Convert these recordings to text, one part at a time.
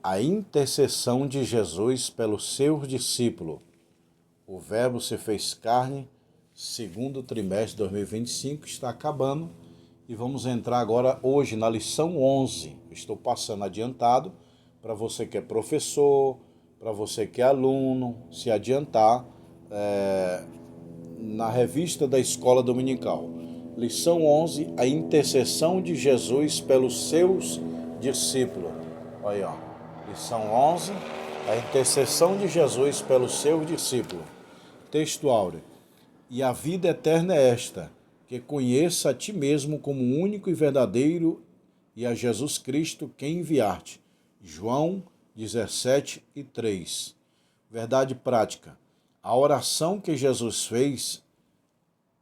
A intercessão de Jesus pelos seus discípulos. O Verbo se fez carne, segundo trimestre de 2025, está acabando. E vamos entrar agora hoje na lição 11. Estou passando adiantado para você que é professor, para você que é aluno, se adiantar na revista da Escola Dominical. Lição 11, a intercessão de Jesus pelos seus discípulos. Olha aí, ó. Lição 11, a intercessão de Jesus pelos seus discípulos. Texto áureo. E a vida eterna é esta, que conheça a ti mesmo como único e verdadeiro e a Jesus Cristo quem enviaste. João 17:3. Verdade prática. A oração que Jesus fez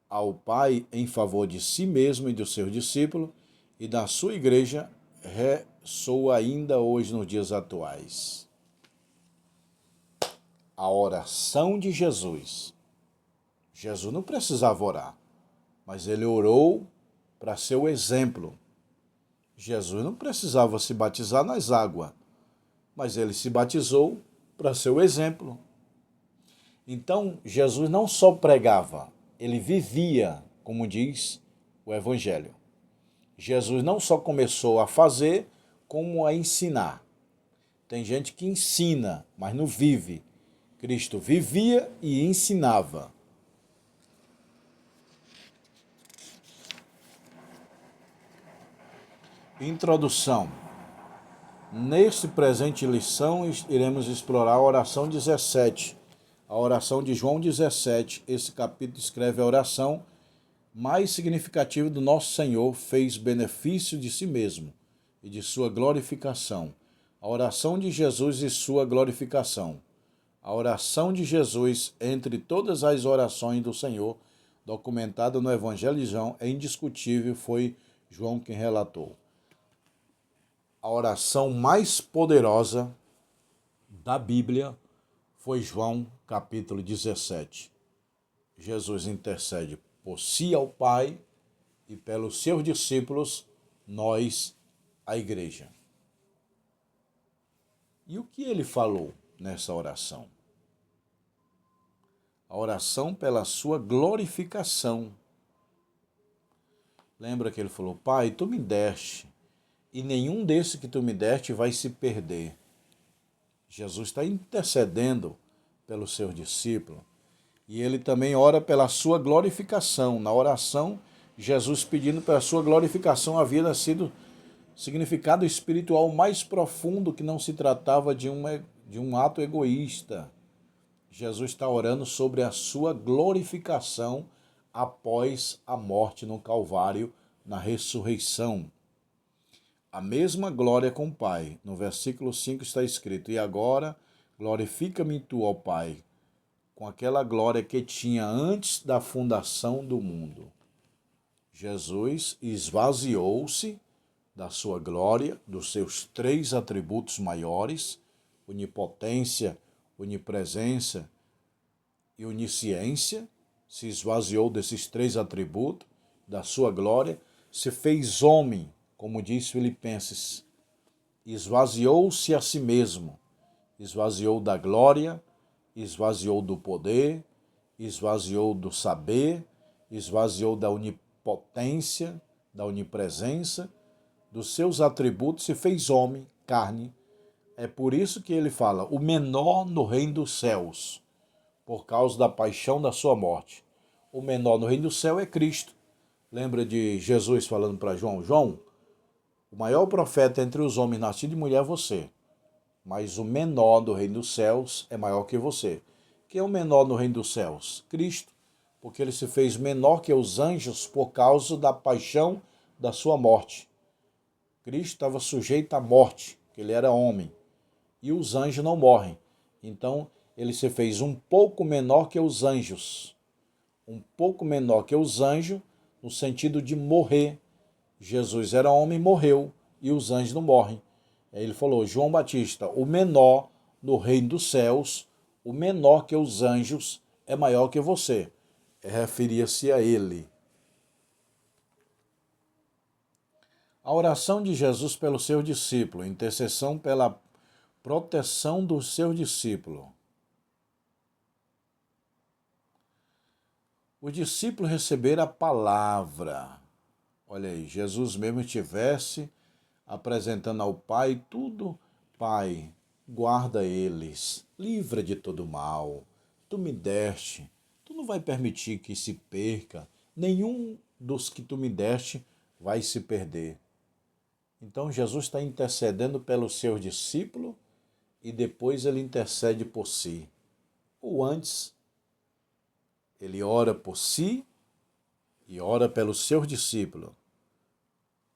ao Pai em favor de si mesmo e dos seus discípulos e da sua igreja ressoa ainda hoje nos dias atuais. A oração de Jesus. Jesus não precisava orar, mas ele orou para ser o exemplo. Jesus não precisava se batizar nas águas, mas ele se batizou para ser o exemplo. Então, Jesus não só pregava, ele vivia, como diz o Evangelho. Jesus não só começou a fazer, como a ensinar. Tem gente que ensina, mas não vive. Cristo vivia e ensinava. Introdução. Neste presente lição, iremos explorar a oração 17. A oração de João 17. Esse capítulo descreve a oração mais significativa do nosso Senhor, fez benefício de si mesmo e de sua glorificação. A oração de Jesus e sua glorificação. A oração de Jesus, entre todas as orações do Senhor, documentada no Evangelho de João, é indiscutível, foi João quem relatou. A oração mais poderosa da Bíblia foi João capítulo 17. Jesus intercede por si ao Pai e pelos seus discípulos, nós, a igreja. E o que ele falou nessa oração? A oração pela sua glorificação. Lembra que ele falou, Pai, tu me deste, e nenhum desse que tu me deste vai se perder. Jesus está intercedendo pelos seus discípulos. E ele também ora pela sua glorificação. Na oração, Jesus pedindo pela sua glorificação havia sido significado espiritual mais profundo, que não se tratava de um ato egoísta. Jesus está orando sobre a sua glorificação após a morte no Calvário, na ressurreição. A mesma glória com o Pai. No versículo 5 está escrito, e agora glorifica-me tu, ó Pai, com aquela glória que tinha antes da fundação do mundo. Jesus esvaziou-se da sua glória, dos seus 3 atributos maiores, onipotência, onipresença e onisciência, se esvaziou desses 3 atributos, da sua glória, se fez homem, como diz Filipenses, esvaziou-se a si mesmo, esvaziou da glória, esvaziou do poder, esvaziou do saber, esvaziou da onipotência, da onipresença, dos seus atributos, se fez homem, carne. É por isso que ele fala, o menor no reino dos céus, por causa da paixão da sua morte. O menor no reino do céu é Cristo. Lembra de Jesus falando para João, João, o maior profeta entre os homens nascido de mulher é você, mas o menor do reino dos céus é maior que você. Quem é o menor no reino dos céus? Cristo, porque ele se fez menor que os anjos por causa da paixão da sua morte. Cristo estava sujeito à morte, porque ele era homem, e os anjos não morrem. Então, ele se fez um pouco menor que os anjos. Um pouco menor que os anjos, no sentido de morrer. Jesus era homem e morreu, e os anjos não morrem. Aí ele falou, João Batista, o menor no reino dos céus, o menor que os anjos, é maior que você. Referia-se a ele. A oração de Jesus pelo seu discípulo, intercessão proteção do seu discípulo. O discípulo receber a palavra. Olha aí, Jesus mesmo estivesse apresentando ao Pai tudo. Pai, guarda eles, livra de todo mal. Tu me deste, tu não vai permitir que se perca. Nenhum dos que tu me deste vai se perder. Então Jesus está intercedendo pelo seu discípulo e depois ele intercede por si. Ou antes, ele ora por si e ora pelo seu discípulo.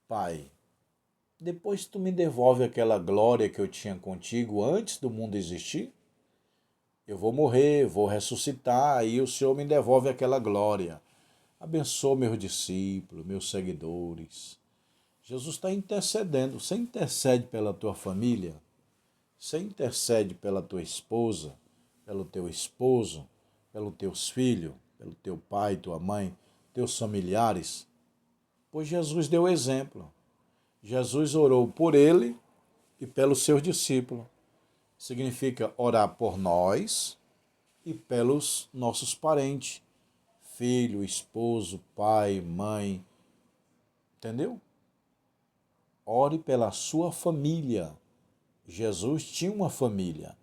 Pai, depois tu me devolve aquela glória que eu tinha contigo antes do mundo existir? Eu vou morrer, vou ressuscitar, aí o Senhor me devolve aquela glória. Abençoa meus discípulos, meus seguidores. Jesus está intercedendo. Você intercede pela tua família? Você intercede pela tua esposa, pelo teu esposo, pelos teus filhos, pelo teu pai, tua mãe, teus familiares? Pois Jesus deu exemplo. Jesus orou por ele e pelos seus discípulos. Significa orar por nós e pelos nossos parentes, filho, esposo, pai, mãe. Entendeu? Ore pela sua família. Jesus tinha uma família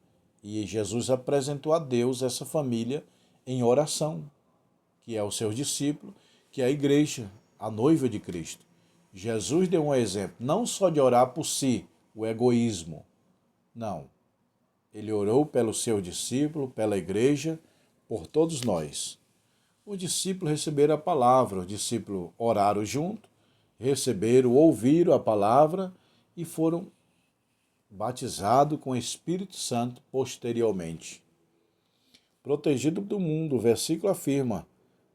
e Jesus apresentou a Deus essa família em oração, que é o seu discípulo, que é a igreja, a noiva de Cristo. Jesus deu um exemplo, não só de orar por si, o egoísmo. Não. Ele orou pelo seu discípulo, pela igreja, por todos nós. Os discípulos receberam a palavra, os discípulos oraram junto, receberam, ouviram a palavra e foram batizados com o Espírito Santo posteriormente. Protegido do mundo, o versículo afirma: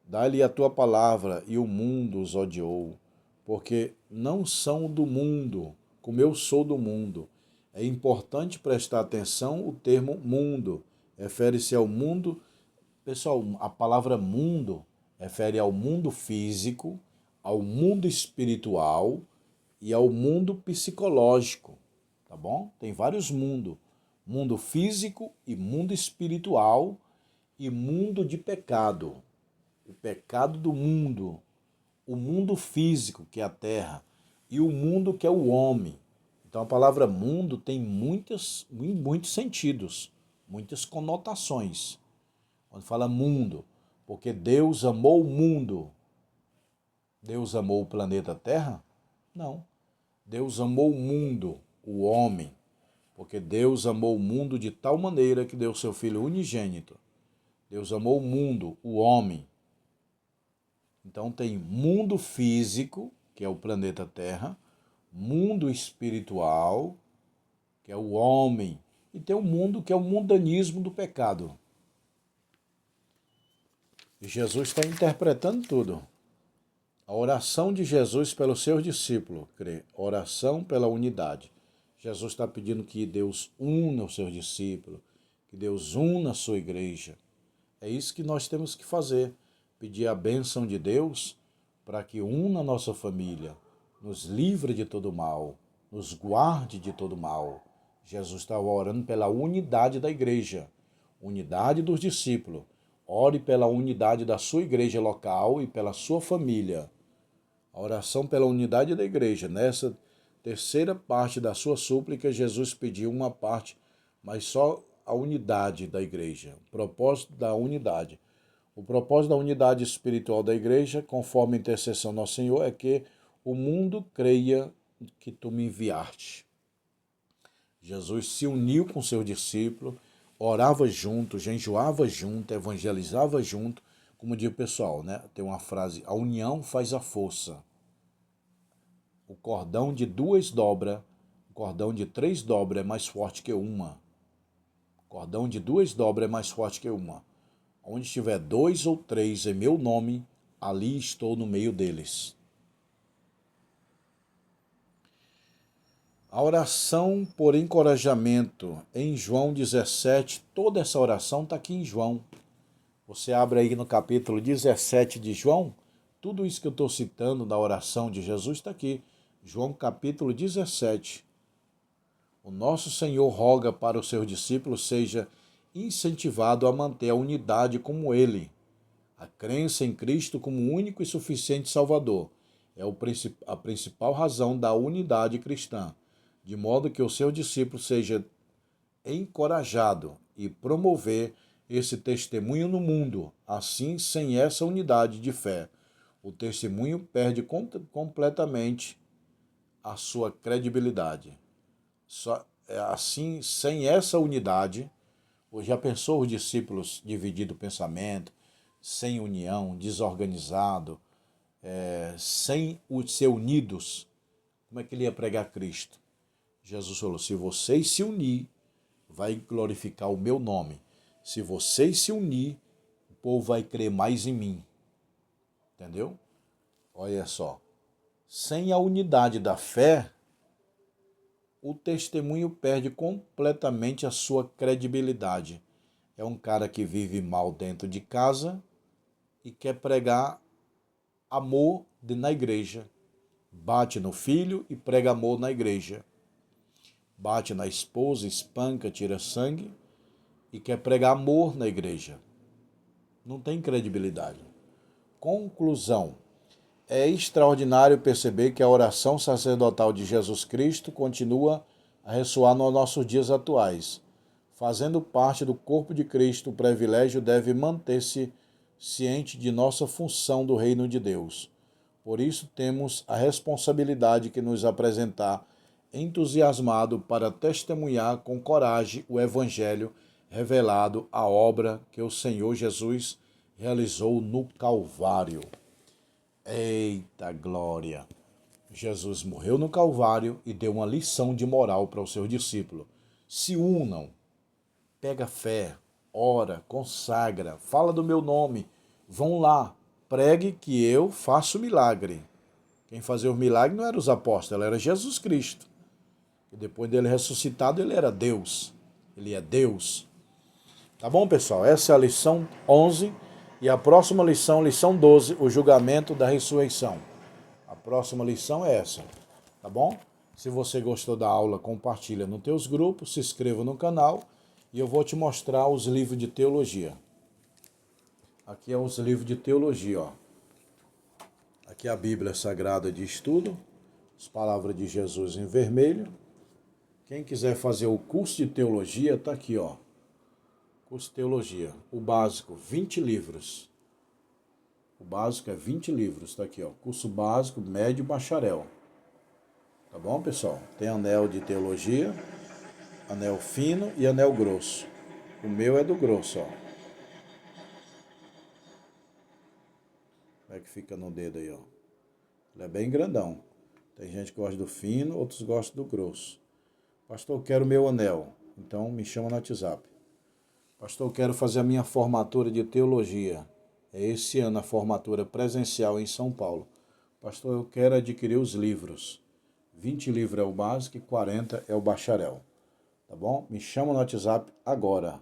dá-lhe a tua palavra e o mundo os odiou, porque não são do mundo, como eu sou do mundo. É importante prestar atenção o termo mundo. Refere-se ao mundo. Pessoal, a palavra mundo refere ao mundo físico, ao mundo espiritual e ao mundo psicológico, tá bom? Tem vários mundos. Mundo físico e mundo espiritual e mundo de pecado. O pecado do mundo, o mundo físico, que é a terra, e o mundo que é o homem. Então a palavra mundo tem muitos sentidos, muitas conotações. Quando fala mundo, porque Deus amou o mundo. Deus amou o planeta Terra? Não. Deus amou o mundo, o homem, porque Deus amou o mundo de tal maneira que deu seu Filho unigênito. Deus amou o mundo, o homem. Então tem mundo físico, que é o planeta Terra, mundo espiritual, que é o homem, e tem o mundo que é o mundanismo do pecado. E Jesus está interpretando tudo. A oração de Jesus pelos seus discípulos, oração pela unidade. Jesus está pedindo que Deus una os seus discípulos, que Deus una a sua igreja. É isso que nós temos que fazer, pedir a bênção de Deus para que una a nossa família, nos livre de todo mal, nos guarde de todo mal. Jesus estava orando pela unidade da igreja, unidade dos discípulos. Ore pela unidade da sua igreja local e pela sua família. A oração pela unidade da igreja. Nessa terceira parte da sua súplica, Jesus pediu uma parte, mas só a unidade da igreja, o propósito da unidade. O propósito da unidade espiritual da igreja, conforme a intercessão do nosso Senhor, é que o mundo creia que tu me enviaste. Jesus se uniu com seus discípulos, orava junto, jejuava junto, evangelizava junto. Como diz o pessoal, né? Tem uma frase: a união faz a força. O cordão de duas dobra, o cordão de três dobra é mais forte que uma. O cordão de duas dobra é mais forte que uma. Onde estiver dois ou três em meu nome, ali estou no meio deles. A oração por encorajamento em João 17, toda essa oração está aqui em João. Você abre aí no capítulo 17 de João, tudo isso que eu estou citando da oração de Jesus está aqui. João capítulo 17, O nosso Senhor roga para os seus discípulos seja incentivado a manter a unidade como ele. A crença em Cristo como único e suficiente Salvador é a principal razão da unidade cristã, de modo que o seu discípulo seja encorajado e promover esse testemunho no mundo. Assim, sem essa unidade de fé, o testemunho perde completamente a sua credibilidade. Assim, sem essa unidade, já pensou os discípulos dividindo o pensamento, sem união, desorganizado, sem ser unidos? Como é que ele ia pregar Cristo? Jesus falou, se vocês se unir, vai glorificar o meu nome. Se vocês se unir, o povo vai crer mais em mim. Entendeu? Olha só. Sem a unidade da fé, o testemunho perde completamente a sua credibilidade. É um cara que vive mal dentro de casa e quer pregar amor na igreja. Bate no filho e prega amor na igreja. Bate na esposa, espanca, tira sangue e quer pregar amor na igreja. Não tem credibilidade. Conclusão. É extraordinário perceber que a oração sacerdotal de Jesus Cristo continua a ressoar nos nossos dias atuais. Fazendo parte do corpo de Cristo, o privilégio deve manter-se ciente de nossa função do reino de Deus. Por isso temos a responsabilidade que nos apresentar entusiasmado para testemunhar com coragem o Evangelho revelado, a obra que o Senhor Jesus realizou no Calvário. Eita glória! Jesus morreu no Calvário e deu uma lição de moral para os seus discípulos. Se unam, pega fé, ora, consagra, fala do meu nome, vão lá, pregue que eu faço milagre. Quem fazia os milagres não eram os apóstolos, era Jesus Cristo. E depois dele ressuscitado, ele era Deus. Ele é Deus. Tá bom, pessoal? Essa é a lição 11 e a próxima lição, lição 12, o julgamento da ressurreição. A próxima lição é essa, tá bom? Se você gostou da aula, compartilha nos teus grupos, se inscreva no canal e eu vou te mostrar os livros de teologia. Aqui é os livros de teologia, ó. Aqui é a Bíblia Sagrada de Estudo, as palavras de Jesus em vermelho. Quem quiser fazer o curso de teologia, tá aqui, ó. Curso de teologia. O básico, 20 livros. O básico é 20 livros, tá aqui, ó. Curso básico, médio, bacharel. Tá bom, pessoal? Tem anel de teologia, anel fino e anel grosso. O meu é do grosso, ó. Como é que fica no dedo aí, ó? Ele é bem grandão. Tem gente que gosta do fino, outros gostam do grosso. Pastor, eu quero meu anel. Então me chama no WhatsApp. Pastor, eu quero fazer a minha formatura de teologia. É esse ano a formatura presencial em São Paulo. Pastor, eu quero adquirir os livros. 20 livros é o básico e 40 é o bacharel. Tá bom? Me chama no WhatsApp agora.